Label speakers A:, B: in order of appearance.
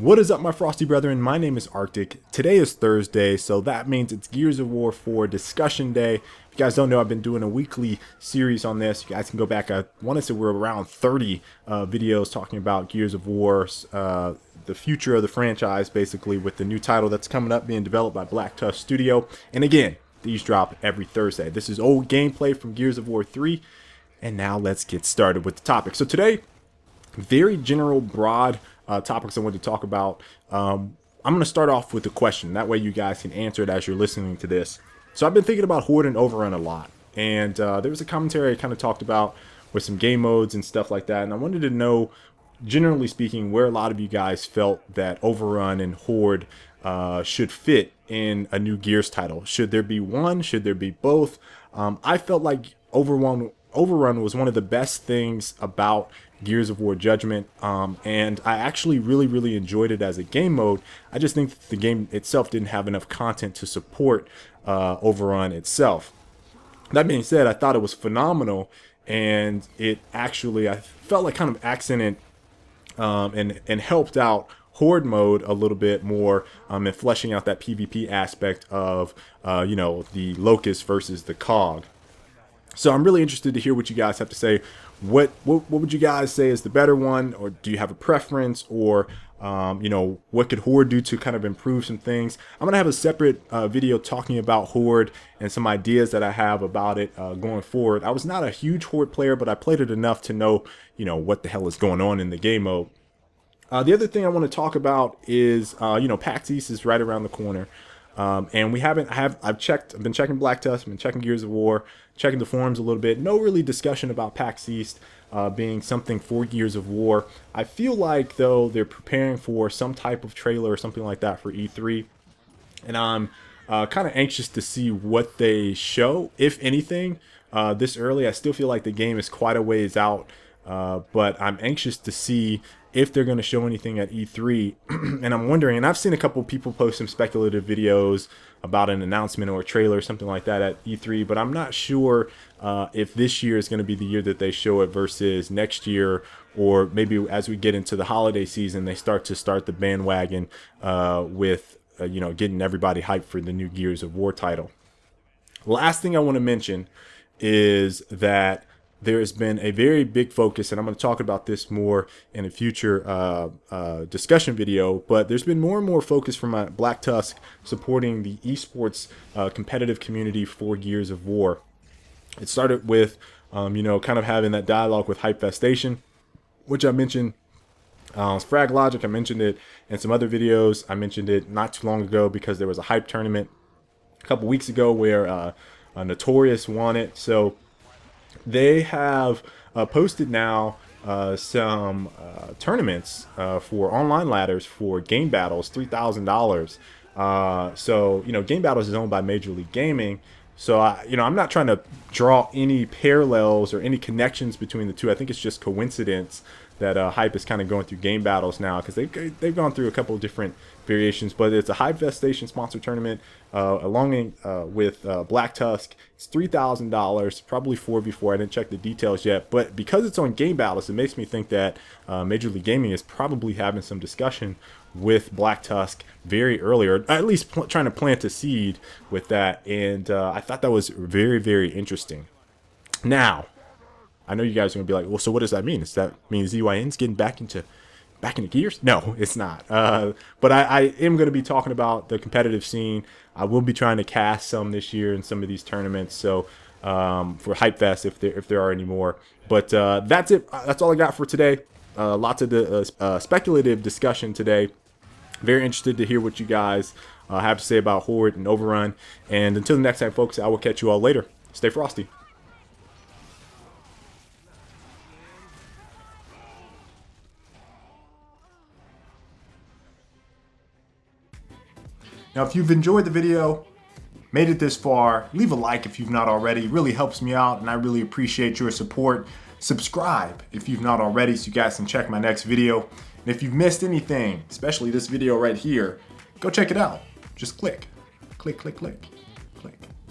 A: What is up, my frosty brethren? My name is Arctic. Today is Thursday, so that means it's Gears of War 4 discussion day. If you guys don't know, I've been doing a weekly series on this. You guys can go back. I want to say we're around 30 videos talking about Gears of War, the future of the franchise, basically, with the new title that's coming up being developed by Black Tusk Studio. And again, these drop every Thursday. This is old gameplay from Gears of War 3. And now let's get started with the topic. So today, very general, broad topics I want to talk about. I'm going to start off with a question. That way you guys can answer it as you're listening to this. So I've been thinking about Horde and OverRun a lot. And there was a commentary I kind of talked about with some game modes and stuff like that. And I wanted to know, generally speaking, where a lot of you guys felt that OverRun and Horde should fit in a new Gears title. Should there be one? Should there be both? I felt like OverRun was one of the best things about Gears of War Judgment, and I actually really enjoyed it as a game mode. I just think that the game itself didn't have enough content to support OverRun itself. That being said, I thought it was phenomenal, and it actually, I felt like kind of accented and helped out Horde mode a little bit more in fleshing out that PvP aspect of the Locust versus the Cog. So I'm really interested to hear what you guys have to say. What would you guys say is the better one, or do you have a preference, or what could Horde do to kind of improve some things? I'm gonna have a separate video talking about Horde and some ideas that I have about it going forward. I was not a huge Horde player, but I played it enough to know what the hell is going on in the game mode. The other thing I want to talk about is PAX East is right around the corner. And I've been checking Black Tusk, I've been checking Gears of War, checking the forums a little bit. No really discussion about PAX East being something for Gears of War. I feel like, though, they're preparing for some type of trailer or something like that for E3. And I'm kind of anxious to see what they show, if anything, this early. I still feel like the game is quite a ways out, but I'm anxious to see if they're going to show anything at E3. And I'm wondering, and I've seen a couple people post some speculative videos about an announcement or a trailer or something like that at E3, but I'm not sure if this year is going to be the year that they show it versus next year, or maybe as we get into the holiday season, they start the bandwagon with getting everybody hyped for the new Gears of War title. Last thing I want to mention is that there has been a very big focus, and I'm going to talk about this more in a future discussion video, but there's been more and more focus from Black Tusk supporting the esports competitive community for Gears of War. It started with, kind of having that dialogue with Hypefestation, which I mentioned. Frag Logic, I mentioned it in some other videos. I mentioned it not too long ago because there was a hype tournament a couple weeks ago where Notorious won it. So they have posted now some tournaments for online ladders for game battles, $3,000. So game battles is owned by Major League Gaming. So I'm not trying to draw any parallels or any connections between the two. I think it's just coincidence that Hype is kind of going through game battles now, because they've gone through a couple of different variations, but it's a Hypefestation sponsored tournament along with Black Tusk. It's $3,000, probably 4v4. I didn't check the details yet, but because it's on game battles, it makes me think that Major League Gaming is probably having some discussion with Black Tusk very early, or at least trying to plant a seed with that. And I thought that was very interesting. Now, I know you guys are gonna be like, well, so what does that mean? Does that mean ZYN's getting back into Gears? No, it's not. But I am going to be talking about the competitive scene. I will be trying to cast some this year in some of these tournaments. So for Hype Fest, if there are any more. But that's it. That's all I got for today. Lots of the speculative discussion today. Very interested to hear what you guys have to say about Horde and OverRun. And until the next time, folks, I will catch you all later. Stay frosty. Now, if you've enjoyed the video, made it this far, leave a like if you've not already. It really helps me out, and I really appreciate your support. Subscribe if you've not already so you guys can check my next video. And if you've missed anything, especially this video right here, go check it out. Just click.